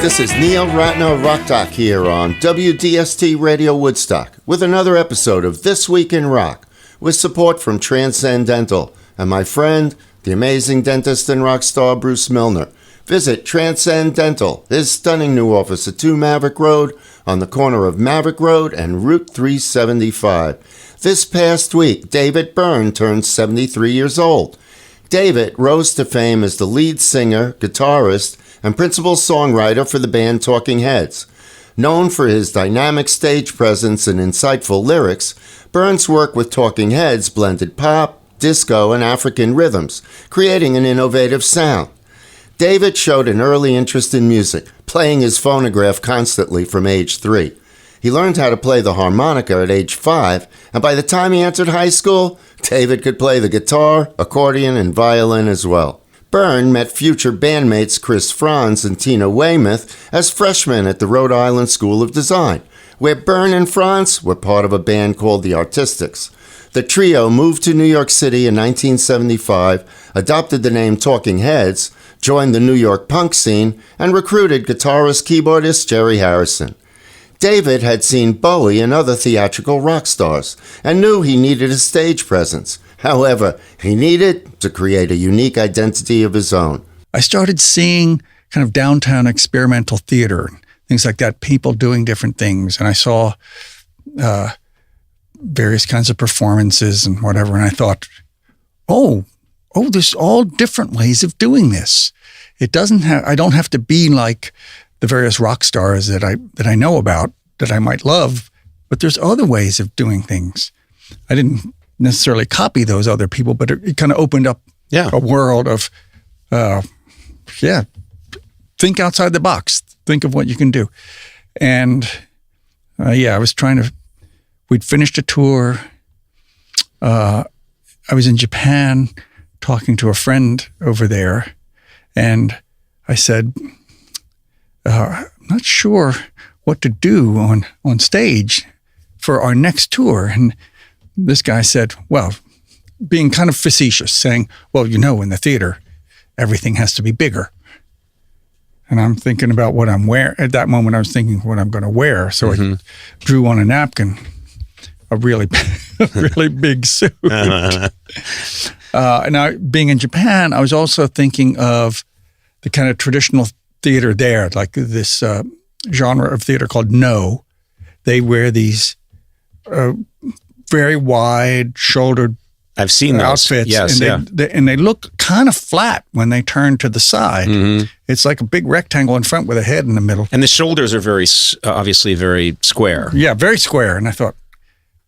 This is Neil Ratner Rock Doc here on WDST Radio Woodstock with another episode of This Week in Rock with support from Transcendental and my friend, the amazing dentist and rock star Bruce Milner. Visit Transcendental, his stunning new office at 2 Maverick Road on the corner of Maverick Road and Route 375. This past week, David Byrne turned 73 years old. David rose to fame as the lead singer, guitarist, and principal songwriter for the band Talking Heads. Known for his dynamic stage presence and insightful lyrics, Byrne's work with Talking Heads blended pop, disco, and African rhythms, creating an innovative sound. David showed an early interest in music, playing his phonograph constantly from age 3. He learned how to play the harmonica at age 5, and by the time he entered high school, David could play the guitar, accordion, and violin as well. Byrne met future bandmates Chris Franz and Tina Weymouth as freshmen at the Rhode Island School of Design, where Byrne and Franz were part of a band called the Artistics. The trio moved to New York City in 1975, adopted the name Talking Heads, joined the New York punk scene, and recruited guitarist-keyboardist Jerry Harrison. David had seen Bowie and other theatrical rock stars and knew he needed a stage presence. However, he needed to create a unique identity of his own. I started seeing kind of downtown experimental theater, things like that, people doing different things. And I saw various kinds of performances and whatever. And I thought, oh, there's all different ways of doing this. I don't have to be like the various rock stars that I know about, that I might love, but there's other ways of doing things. I didn't necessarily copy those other people, but it kind of opened up a world of, think outside the box, think of what you can do. And I was we'd finished a tour. I was in Japan talking to a friend over there, and I said, I'm not sure what to do on stage for our next tour. And this guy said, well, being kind of facetious, saying, well, in the theater, everything has to be bigger. And I'm thinking about what I'm wearing. At that moment, I was thinking what I'm going to wear. So I drew on a napkin a really big suit. And being in Japan, I was also thinking of the kind of traditional theater there, like this genre of theater called No. They wear these very wide-shouldered I've seen those outfits. Yes, and they look kind of flat when they turn to the side. Mm-hmm. It's like a big rectangle in front with a head in the middle. And the shoulders are obviously very square. Yeah, very square. And I thought,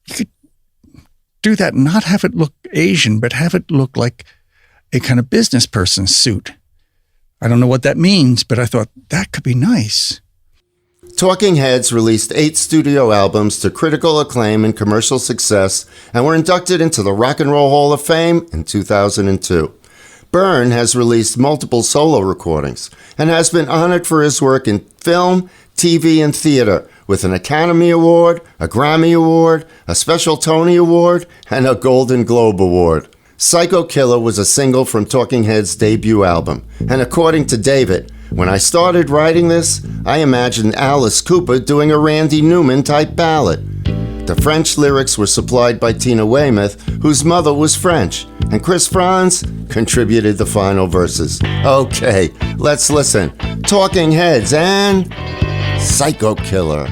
you could do that and not have it look Asian, but have it look like a kind of business person's suit. I don't know what that means, but I thought that could be nice. Talking Heads released 8 studio albums to critical acclaim and commercial success and were inducted into the Rock and Roll Hall of Fame in 2002. Byrne has released multiple solo recordings and has been honored for his work in film, TV, and theater with an Academy Award, a Grammy Award, a Special Tony Award, and a Golden Globe Award. Psycho Killer was a single from Talking Heads' debut album, and according to David, when I started writing this, I imagined Alice Cooper doing a Randy Newman-type ballad. The French lyrics were supplied by Tina Weymouth, whose mother was French, and Chris Franz contributed the final verses. Okay, let's listen. Talking Heads and Psycho Killer.